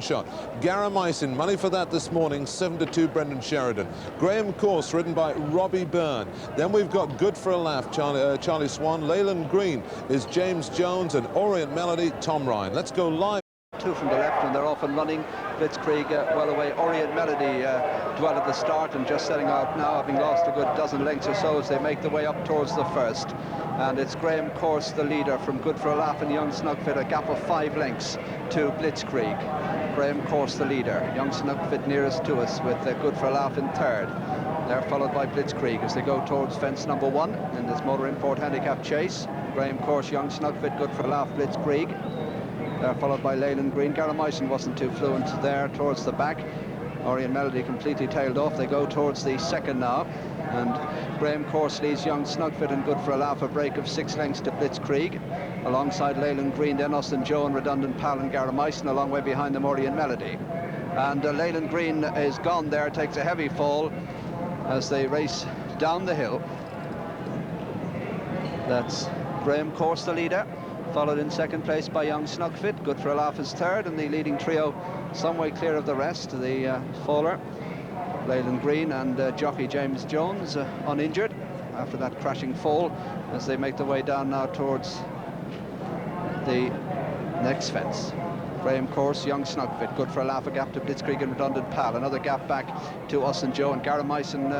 shot. Garamisin, money for that this morning, 7-2 Brendan Sheridan. Graham Course, ridden by Robbie Byrne. Then we've got Good for a Laugh, Charlie Swan. Leyland Green is James Jones, and Orient Melody, Tom Ryan. Let's go live. Two from the left, and they're off and running. Blitzkrieg well away. Orient Melody dwell at the start and just setting out now, having lost a good dozen lengths or so as they make the way up towards the first. And it's Graham Course, the leader, from Good for a Laugh and Young Snugfit, a gap of 5 lengths to Blitzkrieg. Graham Course, the leader. Young Snugfit nearest to us with Good for a Laugh in third. They're followed by Blitzkrieg as they go towards fence number 1 in this motor import handicap chase. Graham Course, Young Snugfit, Good for a Laugh, Blitzkrieg. They're followed by Leyland Green. Garamisin wasn't too fluent there towards the back. Orient Melody completely tailed off. They go towards the second now, and Graham Course leads Young Snugfit and Good for a Laugh a break of 6 lengths to Blitzkrieg. Alongside Leyland Green, then Austin Joe and Redundant Pal and Garamisin, a long way behind them Orient Melody. And Leyland Green is gone there, takes a heavy fall as they race down the hill. That's Graham Course, the leader, followed in second place by Young Snugfit. Good for a Laugh is third, and the leading trio some way clear of the rest. The faller, Leyland Green, and jockey James Jones, uninjured after that crashing fall, as they make their way down now towards the next fence. Graham Course, Young Snugfit, Good for a Laugh, a gap to Blitzkrieg and Redundant Pal. Another gap back to Us and Joe, and Garamisin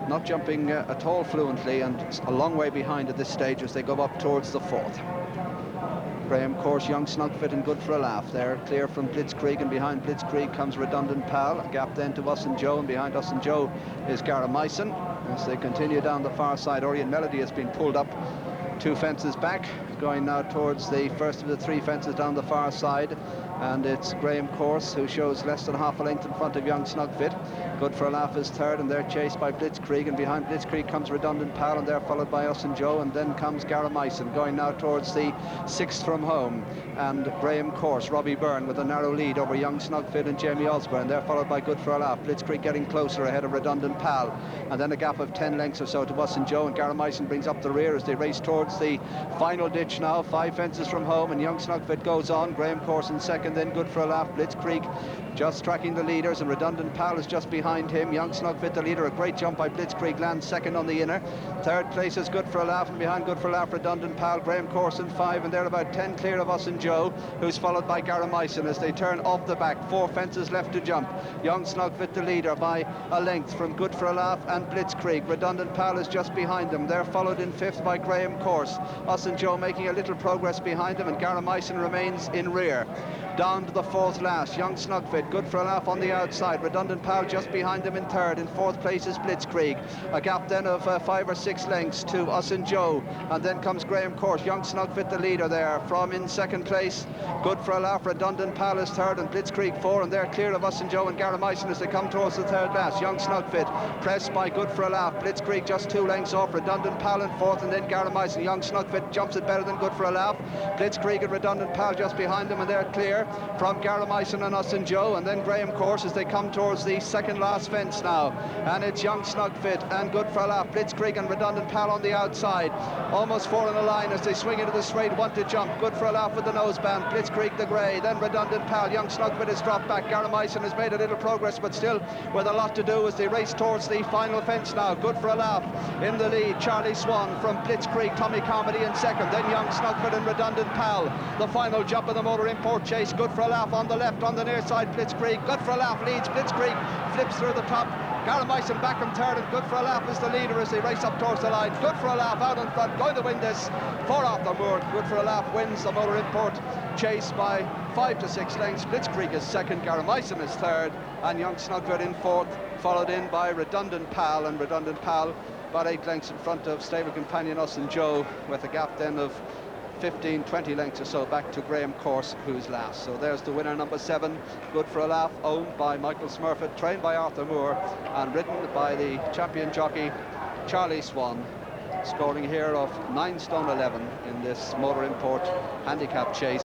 not jumping at all fluently, and a long way behind at this stage as they go up towards the fourth. Graham Course, Young Snugfit and Good for a Laugh. They're clear from Blitzkrieg, and behind Blitzkrieg comes Redundant Pal. A gap then to Us and Joe, and behind Us and Joe is Garamisin. As they continue down the far side, Orient Melody has been pulled up 2 fences back, going now towards the first of the 3 fences down the far side, and it's Graham Course who shows less than half a length in front of Young Snugfit. Good for a Laugh is third, and they're chased by Blitzkrieg, and behind Blitzkrieg comes Redundant Pal, and they're followed by Us and Joe, and then comes Garamisin, going now towards the 6th from home, and Graham Course, Robbie Byrne with a narrow lead over Young Snugfit and Jamie Osborne. They're followed by Good for a Laugh. Blitzkrieg getting closer ahead of Redundant Pal, and then a gap of 10 lengths or so to Us and Joe, and Garamisin brings up the rear as they race towards the final ditch now, 5 fences from home, and Young Snugfit goes on. Graham Course in second, then Good for a Laugh. Blitzkrieg just tracking the leaders, and Redundant Pal is just behind him. Young Snugfit, the leader, a great jump by Blitzkrieg, lands second on the inner. Third place is Good for a Laugh, and behind Good for a Laugh, Redundant Pal. Graham Course in 5, and they're about 10 clear of Us and Joe, who's followed by Garamisin as they turn off the back. 4 fences left to jump. Young Snugfit, the leader, by a length from Good for a Laugh and Blitzkrieg. Redundant Pal is just behind them. They're followed in 5th by Graham Course. Us and Joe making a little progress behind them, and Garamisin remains in rear. Down to the 4th last, Young Snugfit, Good for a Laugh on the outside. Redundant Pal just behind them in 3rd. In 4th place is Blitzkrieg. A gap then of 5 or 6 lengths to Us and Joe, and then comes Graham Course. Young Snugfit, the leader there, from in 2nd place. Good for a Laugh. Redundant Pal is 3rd, and Blitzkrieg 4, and they're clear of Us and Joe and Garamisin as they come towards the 3rd last. Young Snugfit pressed by Good for a Laugh. Blitzkrieg just 2 lengths off. Redundant Pal in 4th, and then Garamisin. Young Snugfit jumps it better than Good for a Laugh. Blitzkrieg and Redundant Pal just behind them, and they're clear from Garamisin and Us and Joe, and then Graham Course as they come towards the 2nd last fence now, and it's Young Snugfit and Good for a Laugh. Blitzkrieg and Redundant Pal on the outside, almost 4 in a line as they swing into the straight, want to jump. Good for a Laugh with the noseband, Blitzkrieg the grey, then Redundant Pal. Young Snugfit has dropped back. Garamisin has made a little progress, but still with a lot to do as they race towards the final fence now. Good for a Laugh in the lead, Charlie Swan from Blitzkrieg, Tommy Comedy in 2nd, then Young Snugfit and Redundant Pal. The final jump of the motor import chase. Good for a Laugh on the left, on the near side, Blitzkrieg. Good for a Laugh leads. Blitzkrieg flips through the top. Garamisin back in 3rd, and Good for a Laugh is the leader as they race up towards the line. Good for a Laugh out in front, going to win this for Arthur Moore. Good for a Laugh wins the motor import chase by 5 to 6 lengths. Blitzkrieg is 2nd, Garamisin is 3rd, and Young Snugfit in 4th, followed in by Redundant Pal, and Redundant Pal about 8 lengths in front of stable companion Us and Joe, with a gap then of 15-20 lengths or so back to Graham Course, who's last. So there's the winner, number 7, Good for a Laugh, owned by Michael Smurfett, trained by Arthur Moore, and ridden by the champion jockey Charlie Swan, scoring here of 9 stone 11 in this motor import handicap chase.